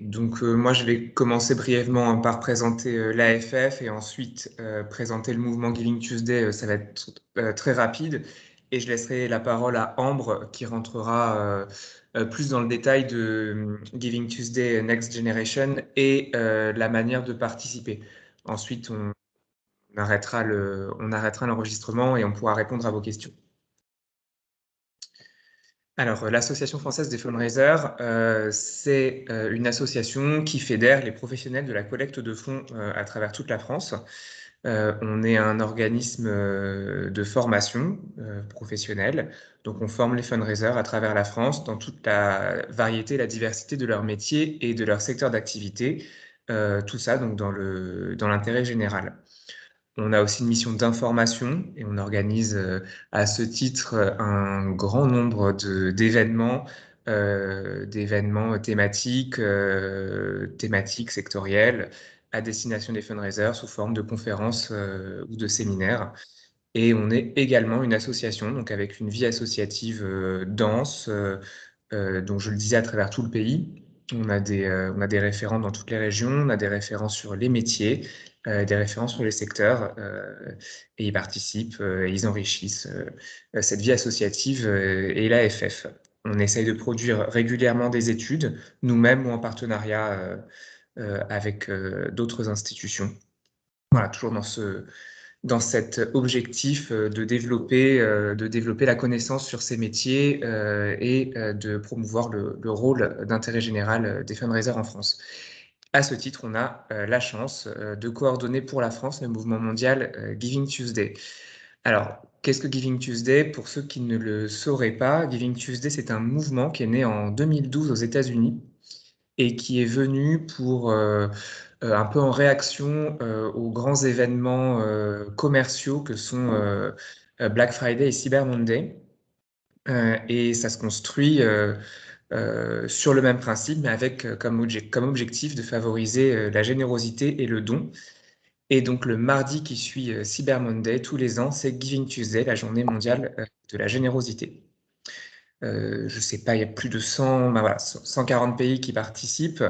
Donc moi je vais commencer brièvement par présenter l'AFF et ensuite présenter le mouvement Giving Tuesday. Ça va être très rapide et je laisserai la parole à Ambre qui rentrera plus dans le détail de Giving Tuesday Next Generation et la manière de participer. Ensuite on arrêtera l'enregistrement et on pourra répondre à vos questions. Alors, l'Association française des fundraisers, c'est une association qui fédère les professionnels de la collecte de fonds à travers toute la France. On est un organisme de formation professionnelle, donc on forme les fundraisers à travers la France dans toute la variété, la diversité de leurs métiers et de leur secteur d'activité, tout ça donc dans l'intérêt général. On a aussi une mission d'information et on organise à ce titre un grand nombre d'événements, thématiques, sectoriels, à destination des fundraisers sous forme de conférences ou de séminaires. Et on est également une association, donc avec une vie associative dense, donc je le disais à travers tout le pays. On a des référents dans toutes les régions, on a des référents sur les métiers, des référents sur les secteurs, et ils participent, et ils enrichissent cette vie associative et l'AFF. On essaye de produire régulièrement des études, nous-mêmes ou en partenariat avec d'autres institutions. Voilà, toujours dans cet objectif de développer la connaissance sur ces métiers et de promouvoir le rôle d'intérêt général des fundraisers en France. À ce titre, on a la chance de coordonner pour la France le mouvement mondial Giving Tuesday. Alors, qu'est-ce que Giving Tuesday? Pour ceux qui ne le sauraient pas, Giving Tuesday, c'est un mouvement qui est né en 2012 aux États-Unis et qui est venu pour un peu en réaction aux grands événements commerciaux que sont Black Friday et Cyber Monday. Et ça se construit sur le même principe, mais avec comme objectif de favoriser la générosité et le don. Et donc le mardi qui suit Cyber Monday, tous les ans, c'est Giving Tuesday, la journée mondiale de la générosité. Je sais pas, il y a plus de 140 pays qui participent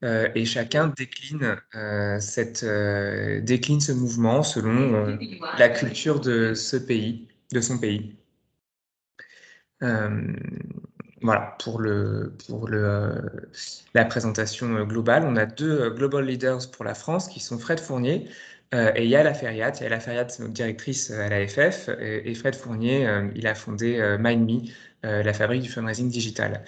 et chacun décline ce mouvement selon la culture de son pays. Voilà, pour la présentation globale. On a deux Global Leaders pour la France qui sont Fred Fournier et Yael Aferiat. Yael Aferiat, c'est notre directrice à l'AFF et Fred Fournier, il a fondé MindMe, la fabrique du fundraising digital.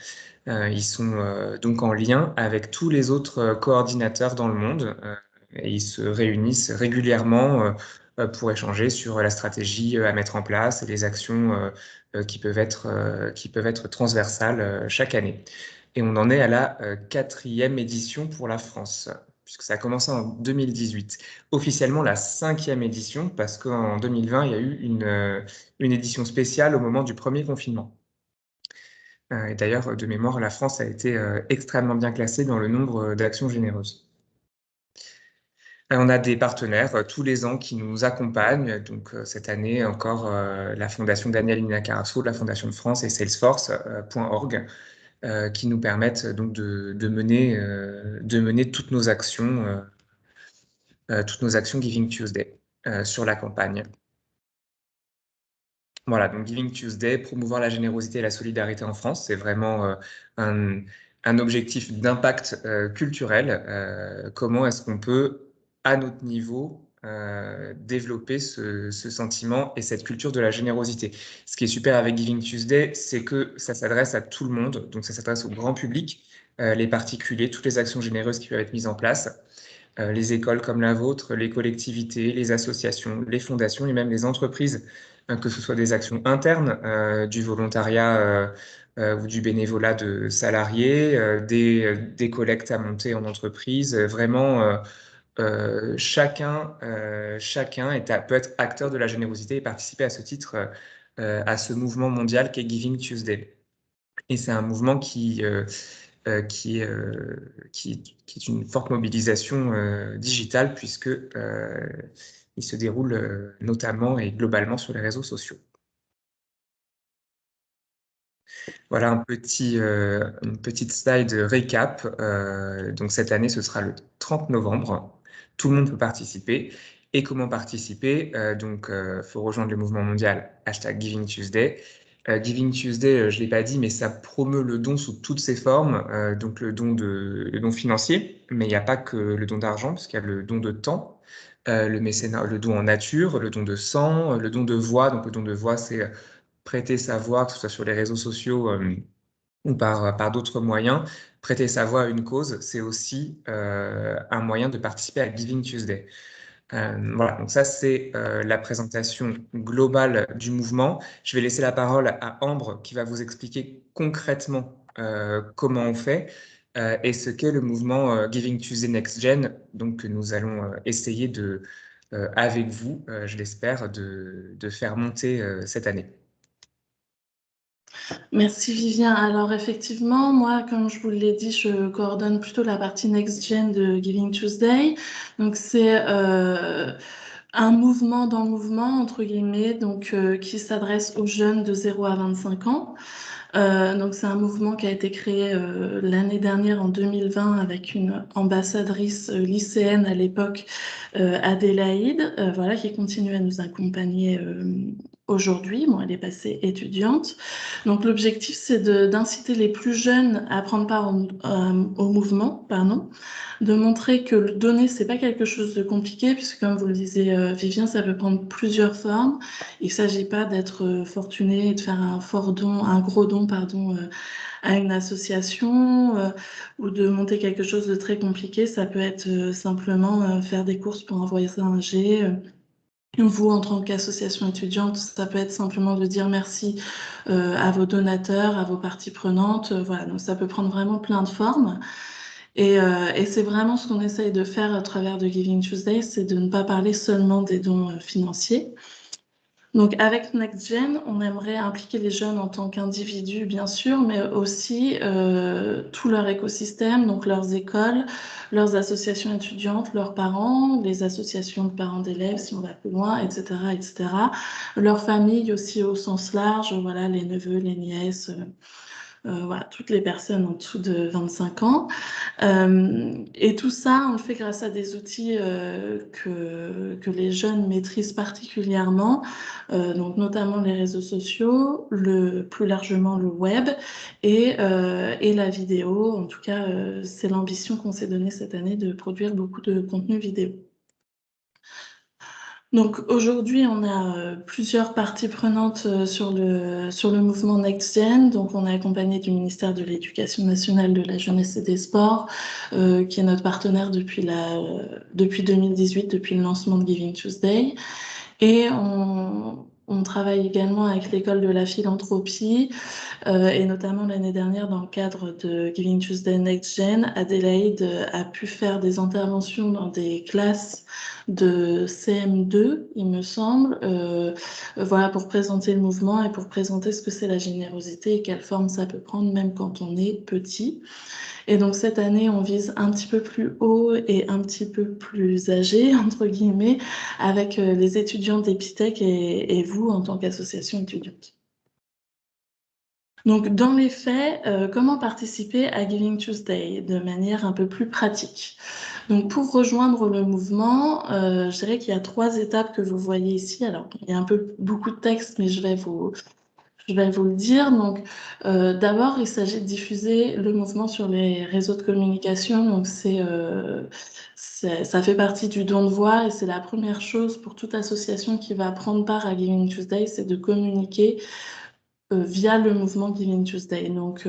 Ils sont donc en lien avec tous les autres coordinateurs dans le monde et ils se réunissent régulièrement pour échanger sur la stratégie à mettre en place et les actions qui peuvent être transversales chaque année. Et on en est à la 4e édition pour la France, puisque ça a commencé en 2018. Officiellement la 5e édition, parce qu'en 2020, il y a eu une édition spéciale au moment du premier confinement. Et d'ailleurs, de mémoire, la France a été extrêmement bien classée dans le nombre d'actions généreuses. On a des partenaires tous les ans qui nous accompagnent. Donc cette année encore, la Fondation Daniel Inna Carasso, la Fondation de France et Salesforce.org qui nous permettent donc de mener toutes nos actions Giving Tuesday sur la campagne. Voilà, donc Giving Tuesday, promouvoir la générosité et la solidarité en France, c'est vraiment un objectif d'impact culturel. Comment est-ce qu'on peut, à notre niveau, développer ce sentiment et cette culture de la générosité? Ce qui est super avec Giving Tuesday, c'est que ça s'adresse à tout le monde, donc ça s'adresse au grand public, les particuliers, toutes les actions généreuses qui peuvent être mises en place. Les écoles comme la vôtre, les collectivités, les associations, les fondations et même les entreprises, que ce soit des actions internes, du volontariat ou du bénévolat de salariés, des collectes à monter en entreprise. Vraiment, chacun peut être acteur de la générosité et participer à ce titre à ce mouvement mondial qu'est Giving Tuesday. Et c'est un mouvement qui est une forte mobilisation digitale puisque il se déroule notamment et globalement sur les réseaux sociaux. Voilà une petite slide récap. Donc cette année, ce sera le 30 novembre. Tout le monde peut participer. Et comment participer? Donc, faut rejoindre le mouvement mondial #Giving Tuesday. Giving Tuesday, je l'ai pas dit, mais ça promeut le don sous toutes ses formes. Donc le don financier, mais il n'y a pas que le don d'argent, parce qu'il y a le don de temps, le mécénat, le don en nature, le don de sang, le don de voix. Donc le don de voix, c'est prêter sa voix, que ce soit sur les réseaux sociaux ou par d'autres moyens. Prêter sa voix à une cause, c'est aussi un moyen de participer à Giving Tuesday. Voilà, donc ça c'est la présentation globale du mouvement. Je vais laisser la parole à Ambre qui va vous expliquer concrètement comment on fait et ce qu'est le mouvement Giving Tuesday Next Gen, donc que nous allons essayer avec vous, je l'espère, de faire monter cette année. Merci Vivien. Alors effectivement, moi, comme je vous l'ai dit, je coordonne plutôt la partie Next Gen de Giving Tuesday. Donc c'est un mouvement dans le mouvement, entre guillemets, donc qui s'adresse aux jeunes de 0 à 25 ans. Donc c'est un mouvement qui a été créé l'année dernière en 2020 avec une ambassadrice lycéenne à l'époque, Adélaïde, voilà, qui continue à nous accompagner aujourd'hui. Bon, elle est passée étudiante. Donc l'objectif c'est d'inciter les plus jeunes à prendre part au mouvement, pardon, de montrer que le donner c'est pas quelque chose de compliqué puisque comme vous le disiez Vivien, ça peut prendre plusieurs formes. Il ne s'agit pas d'être fortuné et de faire un gros don, pardon, à une association ou de monter quelque chose de très compliqué. Ça peut être simplement faire des courses pour envoyer ça à un G. Vous, en tant qu'association étudiante, ça peut être simplement de dire merci à vos donateurs, à vos parties prenantes. Voilà, donc ça peut prendre vraiment plein de formes. Et c'est vraiment ce qu'on essaye de faire à travers de Giving Tuesday, c'est de ne pas parler seulement des dons financiers. Donc avec NextGen, on aimerait impliquer les jeunes en tant qu'individus, bien sûr, mais aussi tout leur écosystème, donc leurs écoles, leurs associations étudiantes, leurs parents, les associations de parents d'élèves, si on va plus loin, etc., etc. Leurs familles aussi au sens large, voilà, les neveux, les nièces, voilà, toutes les personnes en dessous de 25 ans. Et tout ça, on le fait grâce à des outils que les jeunes maîtrisent particulièrement, donc notamment les réseaux sociaux, plus largement le web et la vidéo. En tout cas, c'est l'ambition qu'on s'est donnée cette année de produire beaucoup de contenu vidéo. Donc aujourd'hui, on a plusieurs parties prenantes sur le mouvement NextGen. Donc on est accompagné du ministère de l'Éducation nationale, de la jeunesse et des sports, qui est notre partenaire depuis 2018, depuis le lancement de Giving Tuesday. Et on travaille également avec l'école de la philanthropie, et notamment l'année dernière, dans le cadre de Giving Tuesday Next Gen, Adélaïde a pu faire des interventions dans des classes de CM2, il me semble, voilà, pour présenter le mouvement et pour présenter ce que c'est la générosité et quelle forme ça peut prendre même quand on est petit. Et donc cette année, on vise un petit peu plus haut et un petit peu plus âgé, entre guillemets, avec les étudiants d'Epitech et vous en tant qu'association étudiante. Donc, dans les faits, comment participer à Giving Tuesday de manière un peu plus pratique? Donc, pour rejoindre le mouvement, je dirais qu'il y a 3 étapes que vous voyez ici. Alors, il y a beaucoup de texte, mais je vais vous le dire. Donc, d'abord, il s'agit de diffuser le mouvement sur les réseaux de communication. Donc, ça fait partie du don de voix et c'est la première chose pour toute association qui va prendre part à Giving Tuesday, c'est de communiquer via le mouvement Giving Tuesday. Donc,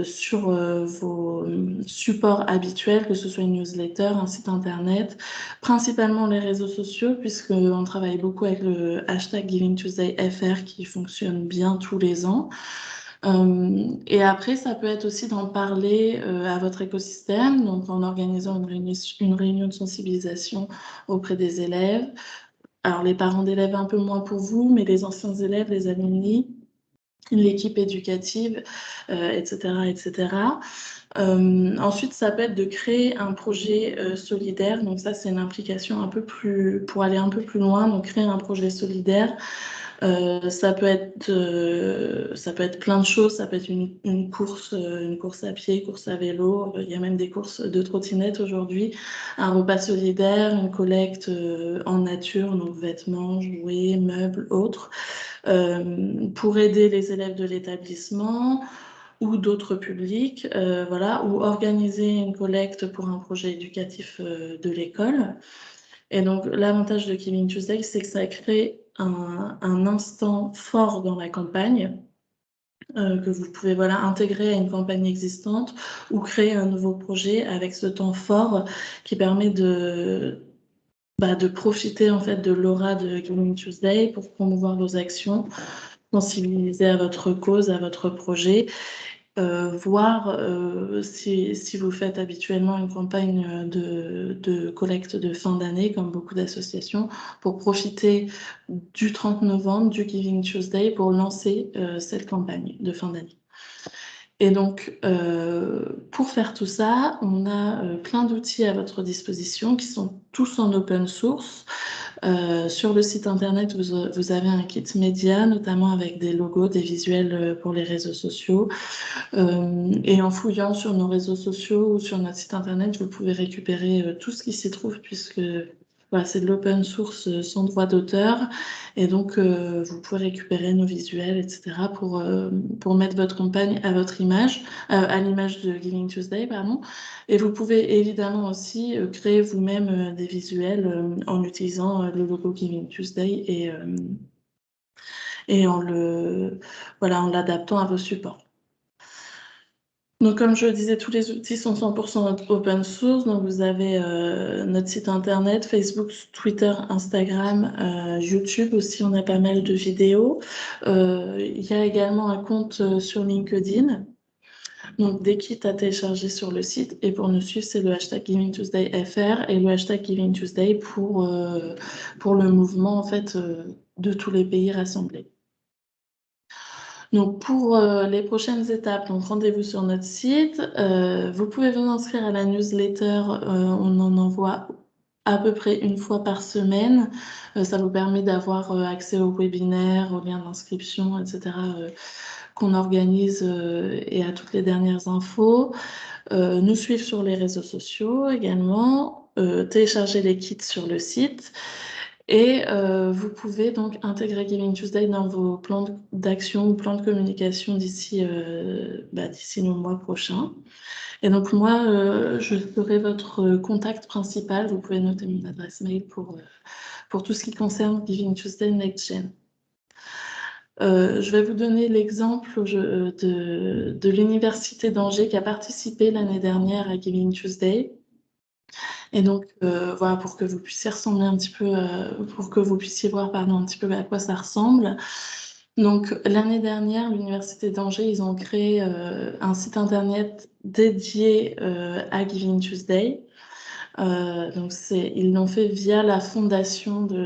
sur vos supports habituels, que ce soit une newsletter, un site internet, principalement les réseaux sociaux, puisqu'on travaille beaucoup avec le #GivingTuesdayFR qui fonctionne bien tous les ans. Et après, ça peut être aussi d'en parler à votre écosystème, donc en organisant une réunion de sensibilisation auprès des élèves. Alors, les parents d'élèves, un peu moins pour vous, mais les anciens élèves, les alumni, l'équipe éducative, etc., etc. Ensuite, ça peut être de créer un projet solidaire. Donc ça, c'est une implication un peu plus, pour aller un peu plus loin, donc créer un projet solidaire Ça peut être plein de choses. Ça peut être une course à pied, course à vélo. Il y a même des courses de trottinette aujourd'hui. Un repas solidaire, une collecte en nature, donc vêtements, jouets, meubles, autres, pour aider les élèves de l'établissement ou d'autres publics, voilà, ou organiser une collecte pour un projet éducatif de l'école. Et donc, l'avantage de Giving Tuesday, c'est que ça crée un instant fort dans la campagne, que vous pouvez voilà, intégrer à une campagne existante ou créer un nouveau projet avec ce temps fort qui permet de profiter en fait de l'aura de Giving Tuesday pour promouvoir vos actions, sensibiliser à votre cause, à votre projet. Voir si vous faites habituellement une campagne de collecte de fin d'année, comme beaucoup d'associations, pour profiter du 30 novembre, du Giving Tuesday, pour lancer cette campagne de fin d'année. Et donc, pour faire tout ça, on a plein d'outils à votre disposition qui sont tous en open source. Sur le site internet, vous avez un kit média, notamment avec des logos, des visuels pour les réseaux sociaux. Et en fouillant sur nos réseaux sociaux ou sur notre site internet, vous pouvez récupérer tout ce qui s'y trouve, puisque voilà, c'est de l'open source sans droit d'auteur. Et donc, vous pouvez récupérer nos visuels, etc., pour mettre votre campagne à votre image, à l'image de Giving Tuesday, pardon. Et vous pouvez évidemment aussi créer vous-même des visuels en utilisant le logo Giving Tuesday et en l'adaptant à vos supports. Donc, comme je le disais, tous les outils sont 100% open source. Donc, vous avez notre site internet, Facebook, Twitter, Instagram, YouTube aussi. On a pas mal de vidéos. Il y a également un compte sur LinkedIn. Donc, des kits à télécharger sur le site. Et pour nous suivre, c'est le hashtag GivingTuesdayFR et le hashtag GivingTuesday pour le mouvement en fait de tous les pays rassemblés. Donc pour les prochaines étapes, donc rendez-vous sur notre site. Vous pouvez vous inscrire à la newsletter. On en envoie à peu près une fois par semaine. Ça vous permet d'avoir accès aux webinaires, aux liens d'inscription, etc. Qu'on organise et à toutes les dernières infos. Nous suivre sur les réseaux sociaux également. Télécharger les kits sur le site. Et vous pouvez donc intégrer Giving Tuesday dans vos plans d'action ou plans de communication d'ici le mois prochain. Et donc moi, je serai votre contact principal. Vous pouvez noter mon adresse mail pour tout ce qui concerne Giving Tuesday Next Gen. Je vais vous donner l'exemple de l'Université d'Angers qui a participé l'année dernière à Giving Tuesday. Et donc, voilà, pour que vous puissiez ressembler un petit peu, pour que vous puissiez voir, un petit peu à quoi ça ressemble. Donc, l'année dernière, l'Université d'Angers, ils ont créé un site internet dédié à Giving Tuesday. Donc, ils l'ont fait via la fondation de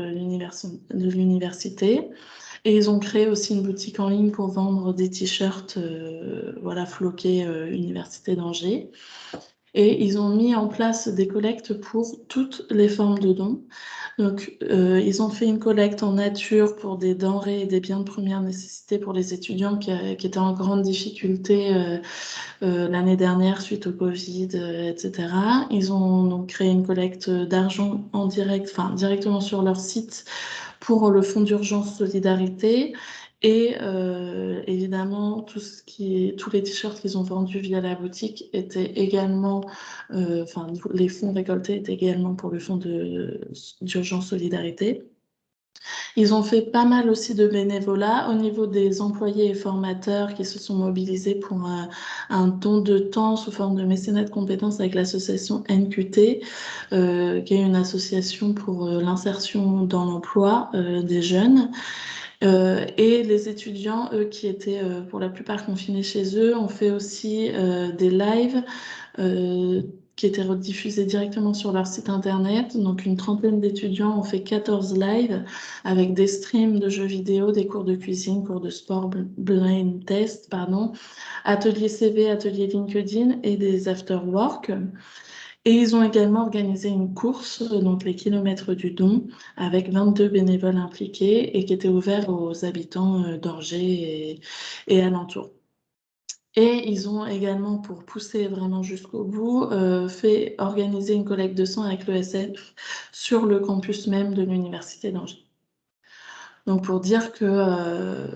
l'université. Et ils ont créé aussi une boutique en ligne pour vendre des t-shirts, floqués Université d'Angers. Et ils ont mis en place des collectes pour toutes les formes de dons. Donc, ils ont fait une collecte en nature pour des denrées et des biens de première nécessité pour les étudiants qui étaient en grande difficulté l'année dernière suite au Covid, etc. Ils ont donc créé une collecte d'argent en direct, directement sur leur site pour le fonds d'urgence solidarité. Et évidemment, tous les t-shirts qu'ils ont vendus via la boutique étaient également, les fonds récoltés étaient également pour le fonds d'urgence solidarité. Ils ont fait pas mal aussi de bénévolat au niveau des employés et formateurs qui se sont mobilisés pour un don de temps sous forme de mécénat de compétences avec l'association NQT, qui est une association pour l'insertion dans l'emploi des jeunes. Et les étudiants, eux, qui étaient pour la plupart confinés chez eux, ont fait aussi des lives qui étaient rediffusés directement sur leur site internet. Donc une trentaine d'étudiants ont fait 14 lives avec des streams de jeux vidéo, des cours de cuisine, cours de sport, blind test, ateliers CV, ateliers LinkedIn et des after work. Et ils ont également organisé une course, donc les kilomètres du don, avec 22 bénévoles impliqués et qui était ouvert aux habitants d'Orgé et alentours. Et ils ont également, pour pousser vraiment jusqu'au bout, fait organiser une collecte de sang avec l'ESF sur le campus même de l'université d'Angers. Donc pour dire que,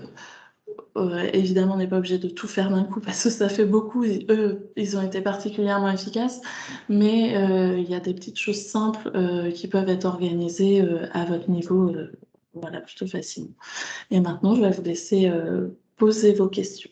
évidemment, on n'est pas obligé de tout faire d'un coup parce que ça fait beaucoup. Eux, ils ont été particulièrement efficaces, mais il y a des petites choses simples qui peuvent être organisées à votre niveau, voilà, plutôt facilement. Et maintenant, je vais vous laisser poser vos questions.